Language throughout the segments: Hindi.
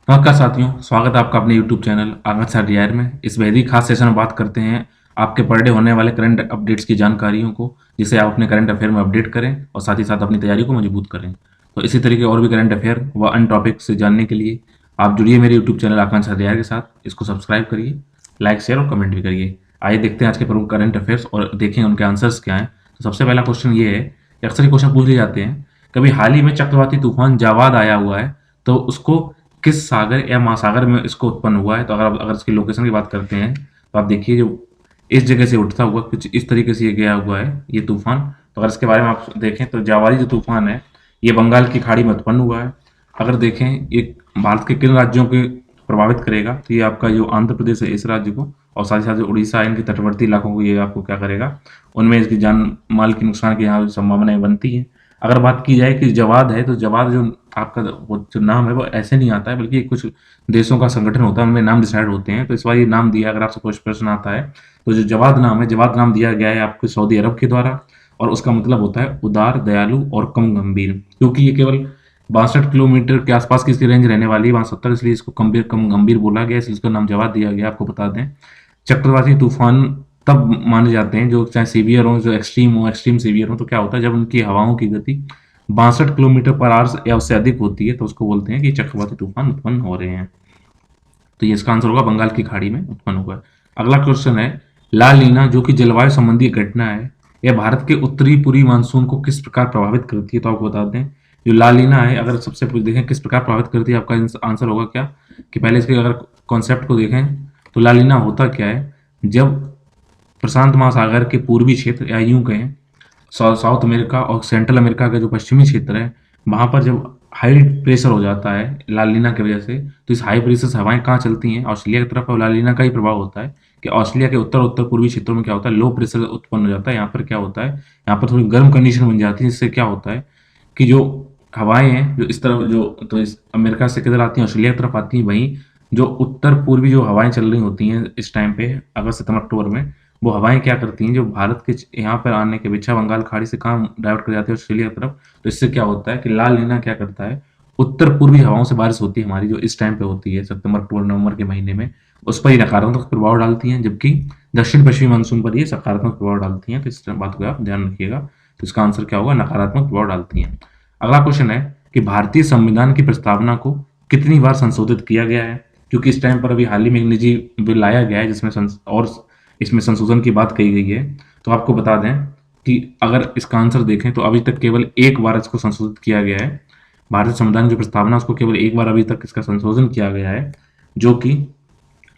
नमस्कार साथियों, स्वागत है आपका अपने YouTube चैनल आगाज सर डीआर में। इस बेहद ही खास सेशन में बात करते हैं आपके पर डे होने वाले करंट अपडेट्स की जानकारियों को, जिसे आप अपने करंट अफेयर में अपडेट करें और साथ ही साथ अपनी तैयारी को मजबूत करें। तो इसी तरीके और भी करंट अफेयर व अन्य टॉपिक से जानने के लिए आप जुड़िए मेरे YouTube चैनल आकांक्षा सर डीआर के साथ। इसको सब्सक्राइब करिए, लाइक शेयर और कमेंट भी करिए। आइए देखते हैं आज के प्रमुख करंट अफेयर्स और देखें उनके आंसर्स क्या हैं। तो सबसे पहला क्वेश्चन ये है कि अक्सर ये क्वेश्चन पूछ लिए जाते हैं, कभी हाल ही में चक्रवाती तूफान जावाद आया हुआ है, तो उसको किस सागर या महासागर में इसको उत्पन्न हुआ है। तो अगर इसकी लोकेशन की बात करते हैं तो आप देखिए, जो इस जगह से उठता हुआ कुछ इस तरीके से ये गया हुआ है ये तूफान। तो अगर इसके बारे में आप देखें तो जावारी जो तूफान है ये बंगाल की खाड़ी में उत्पन्न हुआ है। अगर देखें ये भारत के किन राज्यों को प्रभावित करेगा, तो ये आपका जो आंध्र प्रदेश है इस राज्य को, और साथ ही साथ जो उड़ीसा है इनके तटवर्ती इलाकों को ये आपको क्या करेगा, उनमें इसकी जान माल की नुकसान की यहाँ संभावनाएं बनती हैं। अगर बात की जाए कि जवाद है, तो जवाद जो आपका वो जो नाम है वो ऐसे नहीं आता है, बल्कि कुछ देशों का संगठन होता है, उनमें नाम डिसाइड होते हैं। तो इस बार ये नाम दिया, अगर आपसे कुछ प्रश्न आता है तो जो जवाद नाम है, जवाद नाम दिया गया है आपको सऊदी अरब के द्वारा, और उसका मतलब होता है उदार, दयालु और कम गंभीर। क्योंकि ये केवल 62 किलोमीटर के आसपास की इसकी रेंज रहने वाली है, 72, इसलिए इसको कम गंभीर बोला गया, इसलिए इसका नाम जवाद दिया गया। आपको बता दें, चक्रवाती तूफान तब माने जाते हैं जो चाहे सीवियर हो, जो एक्सट्रीम सीवियर हो, तो क्या होता है जब उनकी हवाओं की गति 62 किलोमीटर पर आवर या उससे अधिक होती है, तो उसको बोलते हैं कि चक्रवाती तूफान उत्पन्न हो रहे हैं। तो ये इसका आंसर होगा बंगाल की खाड़ी में उत्पन्न हुआ है। अगला क्वेश्चन है, ला लीना जो कि जलवायु संबंधी घटना है, यह भारत के उत्तरी पूर्वी मानसून को किस प्रकार प्रभावित करती है। तो आपको बता दें, जो ला लीना है, अगर सबसे पहले देखें किस प्रकार प्रभावित करती है, आपका आंसर होगा क्या, कि पहले इसके अगर कॉन्सेप्ट को देखें तो ला लीना होता क्या है, जब प्रशांत महासागर के पूर्वी क्षेत्र या यूं कहें साउथ अमेरिका और सेंट्रल अमेरिका का जो पश्चिमी क्षेत्र है, वहां पर जब हाई प्रेशर हो जाता है लालिना की वजह से, तो इस हाई प्रेशर से हवाएं कहाँ चलती हैं, ऑस्ट्रेलिया की तरफ। और लालिना का ही प्रभाव होता है कि ऑस्ट्रेलिया के उत्तर उत्तर पूर्वी क्षेत्रों में क्या होता है, लो प्रेशर उत्पन्न हो जाता है। यहाँ पर क्या होता है, यहाँ पर थोड़ी गर्म कंडीशन बन जाती है, जिससे क्या होता है कि जो हवाएं हैं जो इस तरफ जो तो इस अमेरिका से किधर आती हैं, ऑस्ट्रेलिया की तरफ आती हैं, वहीं जो उत्तर पूर्वी जो हवाएं चल रही होती हैं इस टाइम पे अगस्त सितंबर अक्टूबर में, वो हवाएं क्या करती हैं, जो भारत के यहाँ पर आने के पीछे बंगाल खाड़ी से कहाँ डाइवर्ट कर जाती है, ऑस्ट्रेलिया की तरफ। तो इससे क्या होता है कि लाल नीना क्या करता है, उत्तर पूर्वी हवाओं से बारिश होती है हमारी, जो इस टाइम पे होती है सितंबर अक्टूबर नवंबर के महीने में, उस पर ही नकारात्मक प्रभाव डालती हैं, जबकि दक्षिण पश्चिमी मानसून पर ये सकारात्मक प्रभाव डालती हैं। तो इस बात को आप ध्यान रखिएगा। तो इसका आंसर क्या होगा, नकारात्मक प्रभाव डालती हैं। अगला क्वेश्चन है कि भारतीय संविधान की प्रस्तावना को कितनी बार संशोधित किया गया है। क्योंकि इस टाइम पर अभी हाल ही में एक निजी बिल लाया गया है जिसमें और इसमें संशोधन की बात कही गई है। तो आपको बता दें कि अगर इसका आंसर देखें तो अभी तक केवल एक बार इसको संशोधित किया गया है। भारतीय संविधान की प्रस्तावना उसको केवल एक बार अभी तक इसका संशोधन किया गया है, जो कि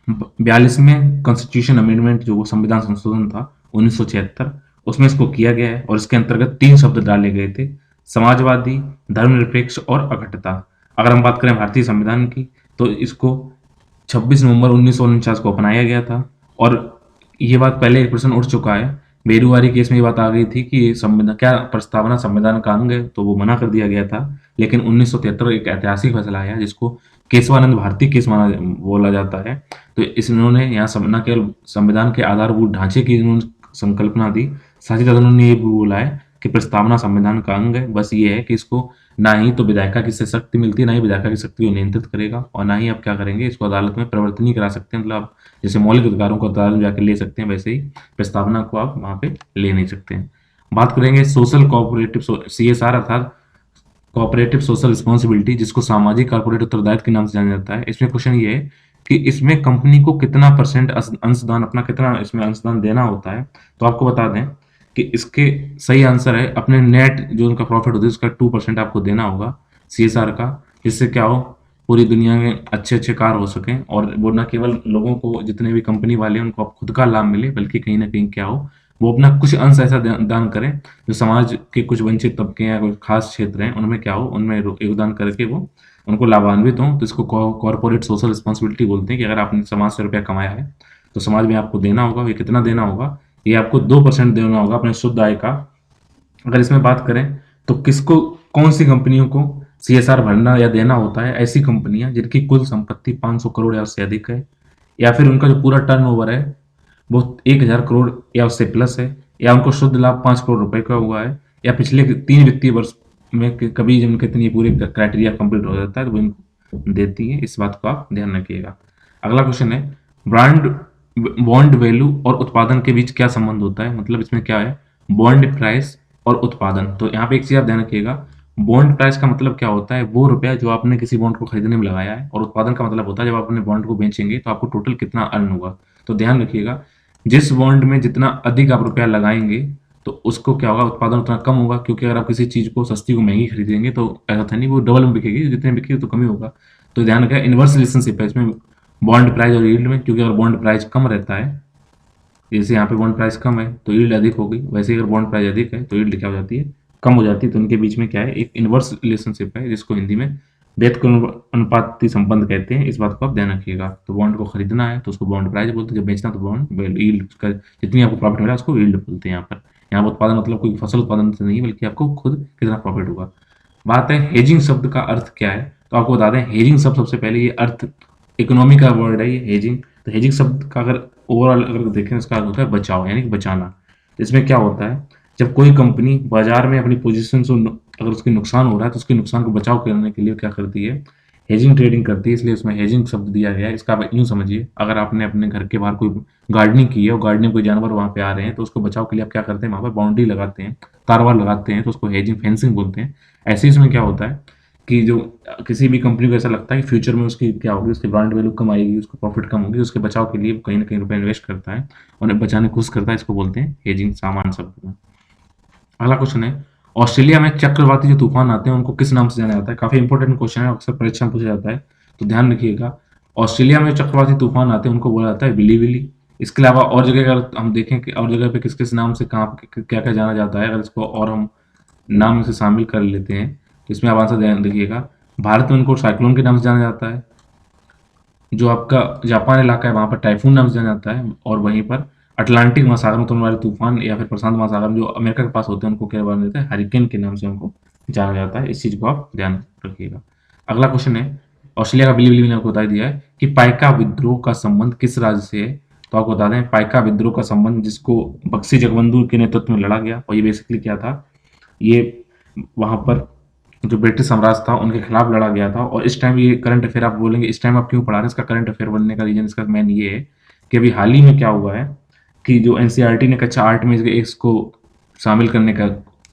42वें कॉन्स्टिट्यूशन अमेंडमेंट, जो वो संविधान संशोधन था 1976, उसमें इसको किया गया है। और इसके अंतर्गत 3 शब्द डाले गए थे, समाजवादी, धर्मनिरपेक्ष और अखंडता। अगर हम बात करें भारतीय संविधान की, तो इसको 26 नवंबर 1949 को अपनाया गया था। और ये बात पहले एक प्रश्न उठ चुका है, बेरुआरी केस में ये बात आ गई थी कि संविधान क्या प्रस्तावना संविधान का अंग है, तो वो मना कर दिया गया था। लेकिन 1973 एक ऐतिहासिक फैसला आया जिसको केशवानंद भारती केस माना बोला जाता है। तो इन्होंने यहाँ न केवल संविधान के आधारभूत ढांचे की इन्होंने संकल्पना दी, साथ ही साथ उन्होंने ये भी बोला है कि प्रस्तावना संविधान का अंग है। बस ये है कि इसको ना ही तो विधायिका की शक्ति मिलती है, ना ही विधायिका की शक्ति को नियंत्रित करेगा, और ना ही आप क्या करेंगे, इसको अदालत में परिवर्तन नहीं करा सकते। मतलब आप जैसे मौलिक अधिकारों को अदालत में जाकर ले सकते हैं, वैसे ही प्रस्तावना को आप वहां पे ले नहीं सकते हैं। बात करेंगे सोशल कोऑपरेटिव CSR अर्थात कोऑपरेटिव सोशल रिस्पॉन्सिबिलिटी, जिसको सामाजिक कॉर्पोरेट उत्तरदायित्व के नाम से जाना जाता है। इसमें क्वेश्चन ये है कि इसमें कंपनी को कितना % अंशदान, अपना कितना इसमें अंशदान देना होता है। तो आपको बता दें कि इसके सही आंसर है, अपने नेट जो उनका प्रॉफिट होता है उसका 2% आपको देना होगा CSR का, जिससे क्या हो, पूरी दुनिया में अच्छे अच्छे कार्य हो सकें, और वो न केवल लोगों को, जितने भी कंपनी वाले हैं उनको खुद का लाभ मिले, बल्कि कहीं ना कहीं क्या हो, वो अपना कुछ अंश ऐसा दान करें जो समाज के कुछ वंचित तबके या कुछ खास क्षेत्र हैं उनमें क्या हो, उनमें योगदान करके वो उनको लाभान्वित हों। तो इसको कॉर्पोरेट सोशल रिस्पॉन्सिबिलिटी बोलते हैं कि अगर आपने समाज से रुपया कमाया है तो समाज में आपको देना होगा। ये कितना देना होगा, ये आपको 2% देना होगा अपने शुद्ध आय का। अगर इसमें बात करें तो किसको, कौन सी कंपनियों को CSR भरना या देना होता है, ऐसी कंपनियां जिनकी कुल संपत्ति 500 करोड़ या उससे अधिक है, या फिर उनका जो पूरा टर्नओवर है वो 1000 करोड़ या उससे प्लस है, या उनको शुद्ध लाभ 5 करोड़ रुपए का हुआ है, या पिछले 3 वित्तीय वर्ष में कभी जिनके इतनी पूरे क्राइटेरिया कंप्लीट हो जाता है, तो देती है, इस बात को आप ध्यान रखिएगा। अगला क्वेश्चन है, ब्रांड बॉन्ड वैल्यू और उत्पादन के बीच क्या संबंध होता है? मतलब इसमें क्या है, बॉन्ड प्राइस और उत्पादन। तो यहाँ पे एक चीज आप ध्यान रखिएगा, बॉन्ड प्राइस का मतलब क्या होता है, वो रुपया जो आपने किसी बॉन्ड को खरीदने में लगाया है, और उत्पादन का मतलब होता है जब आप अपने बॉन्ड को बेचेंगे तो आपको टोटल कितना अर्न होगा। तो ध्यान रखिएगा, जिस बॉन्ड में जितना अधिक आप रुपया लगाएंगे तो उसको क्या होगा, उत्पादन उतना कम होगा, क्योंकि अगर आप किसी चीज को सस्ती को महंगी खरीदेंगे तो ऐसा था नहीं वो डबल में बिकेगी, जितने बिकेगी तो कम ही होगा। तो ध्यान रखिएगा, इनवर्स रिलेशनशिप है इसमें बॉन्ड प्राइस और यील्ड में, क्योंकि अगर बॉन्ड प्राइस कम रहता है, जैसे यहाँ पे बॉन्ड प्राइस कम है तो यील्ड अधिक होगी, वैसे ही अगर बॉन्ड प्राइस अधिक है तो यील्ड क्या हो जाती है, कम हो जाती है। तो उनके बीच में क्या है, एक इनवर्स रिलेशनशिप है, जिसको हिंदी में व्युत्क्रमानुपाती संबंध कहते हैं, इस बात को आप ध्यान रखिएगा। तो बॉन्ड को खरीदना है तो उसको बॉन्ड प्राइस बोलते हैं, जब बेचना तो बॉन्ड यील्ड का जितनी आपको प्रॉफिट मिला उसको यील्ड बोलते हैं। यहाँ पर उत्पादन मतलब कोई फसल उत्पादन से नहीं, बल्कि आपको खुद कितना प्रॉफिट होगा। बात है हेजिंग शब्द का अर्थ क्या है, तो आपको बता दें हेजिंग शब्द सबसे पहले ये अर्थ इकोनॉमी का वर्ड है ये हेजिंग। तो हेजिंग शब्द का अगर ओवरऑल अगर देखें इसका अर्थ होता है बचाव, यानी कि बचाना। इसमें क्या होता है, जब कोई कंपनी बाजार में अपनी पोजीशन से अगर उसके नुकसान हो रहा है तो उसके नुकसान को बचाव करने के लिए क्या करती है, हेजिंग ट्रेडिंग करती है, इसलिए उसमें हेजिंग शब्द दिया गया है। इसका आप यूं समझिए, अगर आपने अपने घर के बाहर कोई गार्डनिंग की है और गार्डनिंग कोई जानवर वहां पे आ रहे हैं तो उसको बचाव के लिए आप क्या करते हैं, वहां पर बाउंड्री लगाते हैं, तारवार लगाते हैं, तो उसको हेजिंग फेंसिंग बोलते हैं। ऐसे ही इसमें क्या होता है कि जो किसी भी कंपनी को ऐसा लगता है कि फ्यूचर में उसकी क्या होगी, उसकी ब्रांड वैल्यू कम आएगी, उसको प्रॉफिट कम होगी, उसके बचाव के लिए कहीं ना कहीं रुपए इन्वेस्ट करता है, उन्हें बचाने की कोशिश करता है, इसको बोलते हैं हेजिंग सामान शब्द में। अगला क्वेश्चन है, ऑस्ट्रेलिया में चक्रवाती जो तूफान आते हैं उनको किस नाम से जाना जाता है? काफी इंपॉर्टेंट क्वेश्चन है, अक्सर परीक्षा में पूछा जाता है, तो ध्यान रखिएगा। ऑस्ट्रेलिया में जो चक्रवाती तूफान आते हैं उनको बोला जाता है विली विली। इसके अलावा और जगह अगर हम देखें कि और जगह पे किस किस नाम से कहाँ पे क्या क्या जाना जाता है, अगर इसको और हम नाम से शामिल कर लेते हैं तो इसमें आप आंसर ध्यान रखिएगा। भारत में उनको साइक्लोन के नाम से जाना जाता है, जो आपका जापान इलाका है वहां पर टाइफून नाम से जाना जाता है, और वहीं पर अटलांटिक महासागर में होने वाले तूफान या फिर प्रशांत महासागर में जो अमेरिका के पास होते हैं उनको क्या नाम देते हैं, हरिकेन के नाम से उनको जाना जाता है। इस चीज को आप ध्यान रखिएगा। अगला क्वेश्चन है, ऑस्ट्रेलिया का बिली मैंने आपको बता दिया है कि पाइका विद्रोह का संबंध किस राज्य से है? तो आपको बता दें, पाइका विद्रोह का संबंध जिसको बक्सी जगबंधु के नेतृत्व में लड़ा गया, और ये बेसिकली क्या था, ये वहां पर जो ब्रिटिश साम्राज्य था उनके खिलाफ लड़ा गया था। और इस टाइम ये करंट अफेयर आप बोलेंगे इस टाइम आप क्यों पढ़ा रहे हैं, इसका करंट अफेयर बनने का रीजन इसका मेन ये है कि अभी हाल ही में क्या हुआ है कि जो एनसीईआरटी ने कक्षा 8 में इसको शामिल करने का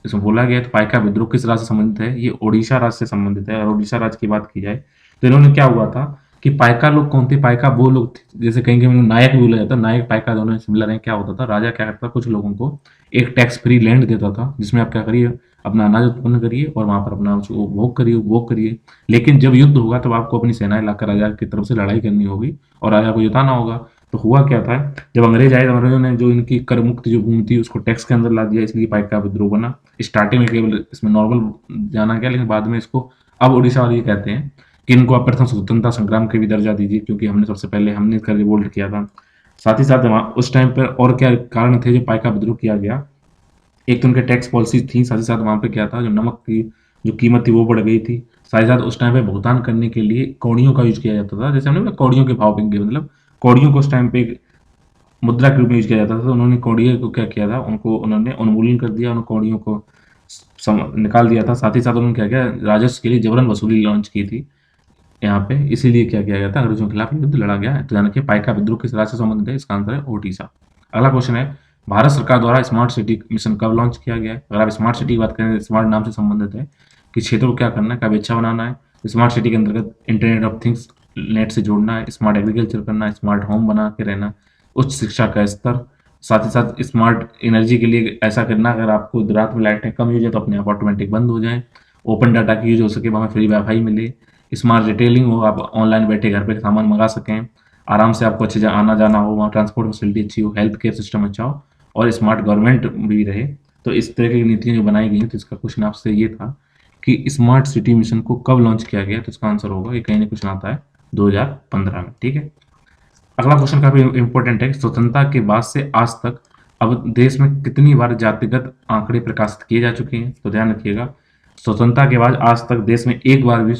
इसमें बोला गया है। तो पाइका विद्रोह किस राज्य से संबंधित है, ये ओडिशा राज्य से संबंधित है। और ओडिशा राज्य की बात की जाए तो इन्होंने क्या हुआ था कि पाइका लोग कौन थे, पाइका वो लोग थे, जैसे कहीं कहीं नायक भी बोला जाता है, नायक पाइका दोनों सिमिलर हैं। क्या होता था, राजा क्या करता था, कुछ लोगों को एक टैक्स फ्री लैंड देता था जिसमें आप क्या करिए, अपना अनाज उत्पन्न करिए और वहां पर अपना उसको उपभोग करिए। लेकिन जब युद्ध होगा तब आपको अपनी सेनाएं लाकर राजा की तरफ से लड़ाई करनी होगी और राजा को जिताना होगा। तो हुआ क्या था, जब अंग्रेज आए तो अंग्रेजों ने जो इनकी कर मुक्त जो भूमि थी उसको टैक्स के अंदर ला दिया, इसलिए पाइक का विद्रोह बना। स्टार्टिंग में केवल इसमें नॉर्मल जाना गया, लेकिन बाद में इसको अब उड़ीसा वाले ये कहते हैं कि इनको आप प्रथम स्वतंत्रता संग्राम के भी दर्जा दीजिए, क्योंकि हमने सबसे पहले हमने इसका रिवोल्ट किया था। साथ ही साथ उस टाइम पर और क्या कारण थे जो पाइका विद्रोह किया गया, एक तो उनके टैक्स पॉलिसी थी, साथ ही साथ वहां पे क्या था, जो नमक की जो कीमत थी वो बढ़ गई थी। साथ ही साथ उस टाइम पे भुगतान करने के लिए कौड़ियों का यूज किया जाता था, जैसे हमने बोला कौड़ियों के भाव बिक गए, मतलब कौड़ियों को उस टाइम पे मुद्रा के रूप में यूज किया जाता था। तो उन्होंने कौड़ियों को क्या किया था, उनको उन्होंने उन्मूलन कर दिया, उन कौड़ियों को निकाल दिया था। साथ ही साथ उन्होंने क्या किया, राजस्व के लिए जबरन वसूली लॉन्च की थी यहाँ पे, इसीलिए क्या किया गया था, अंग्रेजों के खिलाफ युद्ध लड़ा गया। तो यानी कि पाइका विद्रोह किस राज्य से संबंधित है, इसका आंसर है ओडिशा। अगला क्वेश्चन है, भारत सरकार द्वारा स्मार्ट सिटी मिशन कब लॉन्च किया गया है? अगर आप स्मार्ट सिटी की बात करें, स्मार्ट नाम से संबंधित है कि क्षेत्र को क्या करना है, काफी अच्छा बनाना है। स्मार्ट सिटी के अंतर्गत इंटरनेट ऑफ थिंग्स नेट से जोड़ना है, स्मार्ट एग्रीकल्चर करना है, स्मार्ट होम बना के रहना, उच्च शिक्षा का स्तर, साथ ही साथ स्मार्ट एनर्जी के लिए ऐसा करना, अगर आपको रात में लाइटें कम यूज है तो अपने आप ऑटोमेटिक बंद हो जाए, ओपन डाटा की यूज हो सके, वहाँ फ्री वाईफाई मिले, स्मार्ट रिटेलिंग हो, आप ऑनलाइन बैठे घर पे सामान मंगा सकें, आराम से आपको अच्छे आना जाना हो, वहाँ ट्रांसपोर्ट फैसिलिटी अच्छी हो, हेल्थ केयर सिस्टम अच्छा हो और स्मार्ट गवर्नमेंट भी रहे। तो इस तरह की नीतियां जो बनाई गई हैं, तो इसका क्वेश्चन आपसे ये था कि स्मार्ट सिटी मिशन को कब लॉन्च किया गया, तो इसका आंसर होगा, ये कहीं ना क्वेश्चन आता है 2015 में। ठीक है, अगला क्वेश्चन काफी इंपॉर्टेंट है, स्वतंत्रता के बाद से आज तक अब देश में कितनी बार जातिगत आंकड़े प्रकाशित किए जा चुके हैं? तो ध्यान रखिएगा, स्वतंत्रता के बाद आज तक देश में एक बार भी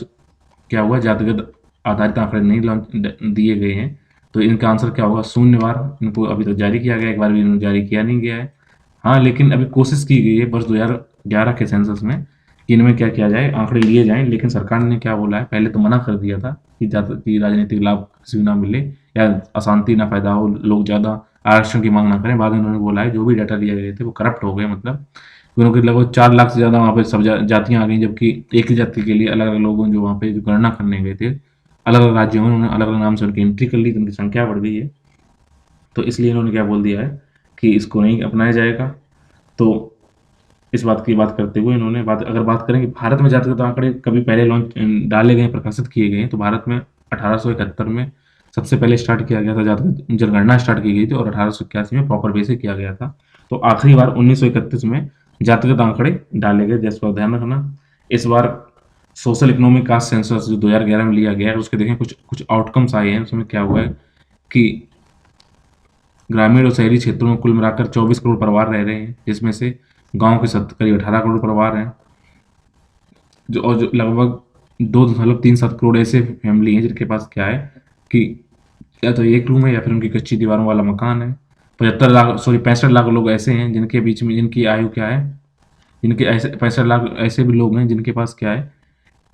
क्या हुआ, जातिगत आधारित आंकड़े नहीं दिए गए हैं। तो इनका आंसर क्या होगा, शून्य बार इनको अभी तक जारी किया गया, एक बार भी जारी किया नहीं गया है। हाँ, लेकिन अभी कोशिश की गई है वर्ष 2011 के सेंसस में कि इनमें क्या किया जाए, आंकड़े लिए जाएं। लेकिन सरकार ने क्या बोला है, पहले तो मना कर दिया था कि राजनीतिक लाभ किसी को ना मिले या अशांति ना पैदा हो, लोग ज़्यादा आरक्षण की मांग ना करें। बाद में उन्होंने बोला है जो भी डाटा लिए गए थे वो करप्ट हो गए, मतलब उनके लगभग 4 लाख से ज़्यादा वहाँ पे सब जातियाँ आ गई, जबकि एक ही जाति के लिए अलग अलग लोगों जो वहाँ पे जो गणना करने गए थे अलग अलग राज्यों में, उन्होंने अलग अलग नाम से उनकी एंट्री कर ली, तो उनकी संख्या बढ़ गई है। तो इसलिए इन्होंने क्या बोल दिया है कि इसको नहीं अपनाया जाएगा। तो इस बात की बात करते हुए इन्होंने बात करें कि भारत में जातिगत आंकड़े कभी पहले डाले गए, प्रकाशित किए गए, तो भारत में 1871 में सबसे पहले स्टार्ट किया गया था, जातिगत जनगणना स्टार्ट की गई थी, और 1881 में प्रॉपर वे से किया गया था। तो आखिरी बार 1931 में जातिगत आंकड़े डाले गए, जिस पर ध्यान रखना। इस बार सोशल इकोनॉमिक कास्ट सेंसस जो 2011 में लिया गया है, उसके देखें कुछ कुछ आउटकम्स आए हैं। उसमें क्या हुआ है कि ग्रामीण और शहरी क्षेत्रों में कुल मिलाकर 24 करोड़ परिवार रह रहे हैं, जिसमें से गांव के करीब 18 करोड़ परिवार हैं, जो लगभग 2.37 करोड़ ऐसे फैमिली हैं जिनके पास क्या है कि या तो एक रूम है या फिर उनकी कच्ची दीवारों वाला मकान है। 65 लाख लोग ऐसे हैं जिनके बीच में जिनकी आयु क्या है, जिनके ऐसे 65 लाख ऐसे भी लोग हैं जिनके पास क्या है,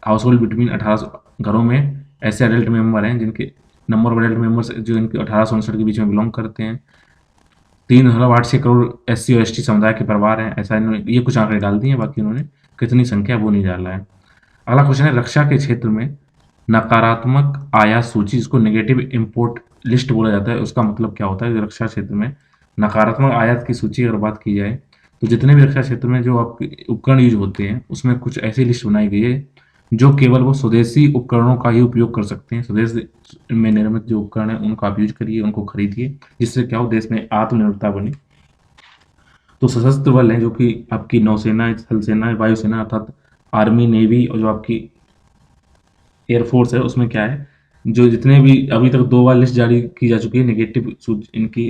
हाउस होल्ड बिटवीन 18 घरों में ऐसे एडल्ट मेंबर हैं जिनके नंबर ऑफ एडल्ट मेंबर्स जो इनके 18 से 59 के बीच में बिलोंग करते हैं। 3.86 करोड़ SC और ST समुदाय के परिवार हैं, ऐसा इन्होंने ये कुछ आंकड़े डाल दिए हैं, बाकी उन्होंने कितनी संख्या वो नहीं डाला है। अगला क्वेश्चन है, रक्षा के क्षेत्र में नकारात्मक आयात सूची, जिसको नेगेटिव इंपोर्ट लिस्ट बोला जाता है, उसका मतलब क्या होता है। रक्षा क्षेत्र में नकारात्मक आयात की सूची अगर बात की जाए, तो जितने भी रक्षा क्षेत्र में जो आपके उपकरण यूज होते हैं उसमें कुछ ऐसी लिस्ट बनाई गई है जो केवल वो स्वदेशी उपकरणों का ही उपयोग कर सकते हैं। स्वदेश में निर्मित जो उपकरण है उनको आप यूज करिए, उनको खरीदिए, जिससे क्या हो, देश में आत्मनिर्भरता बने। तो सशस्त्र बल है जो कि आपकी नौसेना, थल सेना, वायुसेना अर्थात आर्मी, नेवी, और जो आपकी एयरफोर्स है, उसमें क्या है, जो जितने भी अभी तक 2 बार लिस्ट जारी की जा चुकी है नेगेटिव इनकी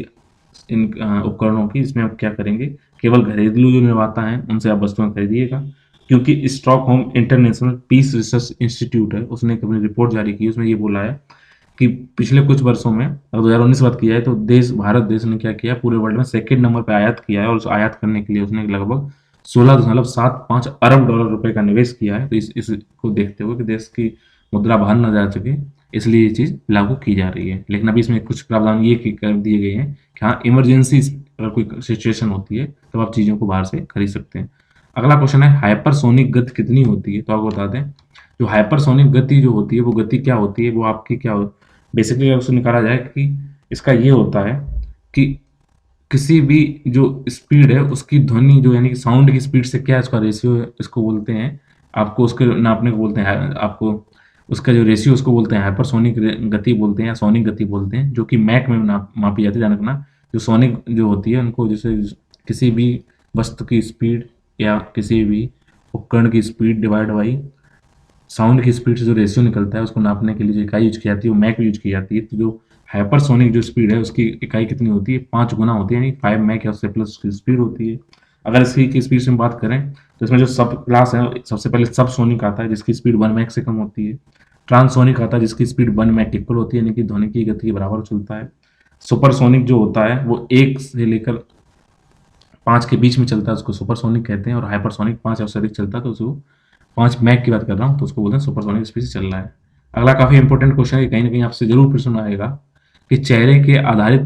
इन उपकरणों की, इसमें आप क्या करेंगे, केवल घरेलू जो निर्माता हैं उनसे आप वस्तुएं खरीदिएगा। क्योंकि Stockholm International Peace Research Institute है, उसने एक अपनी रिपोर्ट जारी की, उसमें ये बोला है कि पिछले कुछ वर्षों में, अगर 2019 बात किया है, तो भारत देश ने क्या किया, पूरे वर्ल्ड में सेकंड नंबर पर आयात किया है, और उस आयात करने के लिए उसने लगभग 16.75 अरब डॉलर रुपए का निवेश किया है। तो इसको देखते हुए कि देश की मुद्रा बाहर न जा सके, इसलिए ये चीज़ लागू की जा रही है। लेकिन अभी इसमें कुछ प्रावधान ये कर दिए गए हैं कि हाँ, इमरजेंसी अगर कोई सिचुएशन होती है तब आप चीज़ों को बाहर से खरीद सकते हैं। अगला क्वेश्चन है, हाइपरसोनिक गति कितनी होती है। तो आपको बता दें, जो हाइपरसोनिक गति जो होती है, वो गति क्या होती है, वो आपकी क्या हो, बेसिकली अगर उसको निकाला जाए कि इसका ये होता है कि किसी भी जो स्पीड है उसकी ध्वनि जो यानी कि साउंड की स्पीड से क्या इसका रेशियो है, इसको बोलते हैं, आपको उसके नापने को बोलते हैं, आपको उसका जो रेशियो उसको बोलते हैं हाइपरसोनिक गति बोलते हैं या सोनिक गति बोलते हैं, जो कि मैक में मापी जाती है। ध्यान रखना, जो सोनिक जो होती है उनको जैसे किसी भी वस्तु की स्पीड या किसी भी उपकरण की स्पीड डिवाइड बाई साउंड की स्पीड से जो रेशियो निकलता है उसको नापने के लिए जो इकाई यूज की जाती है वो मैक यूज की जाती है। तो जो हाइपरसोनिक जो स्पीड है उसकी इकाई कितनी होती है, 5 गुना होती है, यानी 5 मैक या उससे प्लस उसकी स्पीड होती है। अगर इसकी की स्पीड से हम बात करें तो इसमें जो सब क्लास है, सबसे पहले सब सोनिक आता है जिसकी स्पीड 1 मैक से कम होती है। ट्रांसोनिक आता है जिसकी स्पीड 1 मैक इक्वल होती है, यानी कि ध्वनि की गति के बराबर चलता है। सुपरसोनिक जो होता है वो 1 से लेकर 5 के बीच में चलता है, उसको सुपरसोनिक कहते हैं। और हाइपरसोनिक 5 या उससे अधिक चलता है तो उसको 5 मैक की बात कर रहा हूँ, तो उसको बोलते हैं सुपरसोनिक स्पीड से चल रहा है। अगला काफी इंपॉर्टेंट क्वेश्चन है, कहीं ना कहीं आपसे जरूर प्रश्न आएगा कि चेहरे के आधारित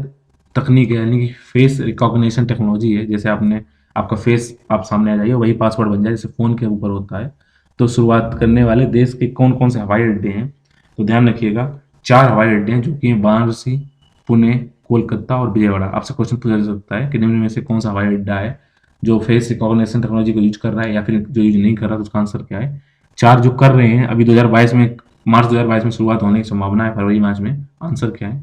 तकनीक है, यानी कि फेस रिकॉग्निशन टेक्नोलॉजी है, जैसे आपका फेस आप सामने आ जाइए वही पासवर्ड बन जाए जैसे फोन के ऊपर होता है, तो शुरुआत करने वाले देश के कौन कौन से हवाई अड्डे हैं। तो ध्यान रखिएगा, 4 हवाई अड्डे हैं जो कि वाराणसी, पुणे, कोलकाता और विजयवाड़ा। आपसे क्वेश्चन पूछा जा सकता है कि निम्न में से कौन सा हवाई अड्डा है जो फेस रिकॉग्निशन टेक्नोलॉजी को यूज कर रहा है, या फिर जो यूज नहीं कर रहा, तो उसका आंसर क्या है। 4 जो कर रहे हैं अभी 2022 में, मार्च 2022 में शुरुआत होने की संभावना है, फरवरी मार्च में। आंसर क्या है,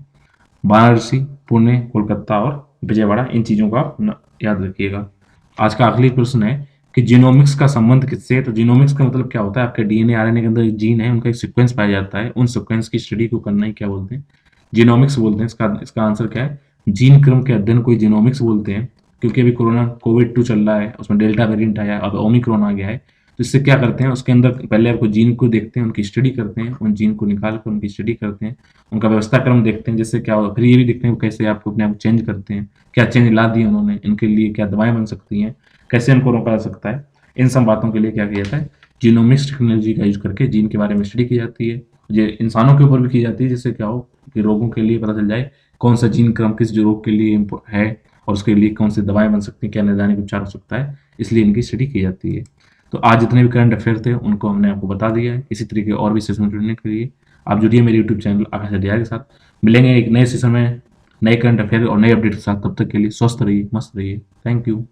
वाराणसी, पुणे, कोलकाता और विजयवाड़ा। इन चीज़ों का आप याद रखिएगा। आज का आखिरी प्रश्न है कि जीनोमिक्स का संबंध किससे है। तो जीनोमिक्स का मतलब क्या होता है, आपके डीएनए आरएनए के अंदर जीन है, उनका एक सीक्वेंस पाया जाता है, उन सीक्वेंस की स्टडी को करना ही क्या बोलते हैं, जीनोमिक्स बोलते हैं। इसका आंसर क्या है, जीन क्रम के अध्ययन को जीनोमिक्स बोलते हैं। क्योंकि अभी कोविड 2 चल रहा है, उसमें डेल्टा वेरिएंट आया, अब ओमिक्रॉन आ गया है, तो इससे क्या करते हैं, उसके अंदर पहले आपको जीन को देखते हैं, उनकी स्टडी करते हैं, उन जीन को निकाल कर उनकी स्टडी करते हैं, उनका व्यवस्था क्रम देखते हैं, जिससे क्या हो, फिर ये भी देखते हैं कैसे आपको अपने आप चेंज करते हैं, क्या चेंज ला दिए उन्होंने, इनके लिए क्या दवाएं बन सकती हैं, कैसे इनको रोका जा सकता है। इन सब बातों के लिए क्या किया जाता है, जीनोमिक्स टेक्नोलॉजी का यूज करके जीन के बारे में स्टडी की जाती है। ये इंसानों के ऊपर भी की जाती है, जिससे क्या हो कि रोगों के लिए पता चल जाए कौन सा जीन क्रम किस जो रोग के लिए है और उसके लिए कौन सी दवाएं बन सकती हैं, क्या नैदानिक उपचार हो सकता है, इसलिए इनकी स्टडी की जाती है। तो आज जितने भी करंट अफेयर थे उनको हमने आपको बता दिया है। इसी तरीके और भी सेशन जुड़ने के लिए आप जुड़िए मेरे यूट्यूब चैनल आकाश अध्याय के साथ। मिलेंगे एक नए सेशन में नए करंट अफेयर और नए अपडेट के साथ। तब तक के लिए स्वस्थ रहिए, मस्त रहिए। Thank you.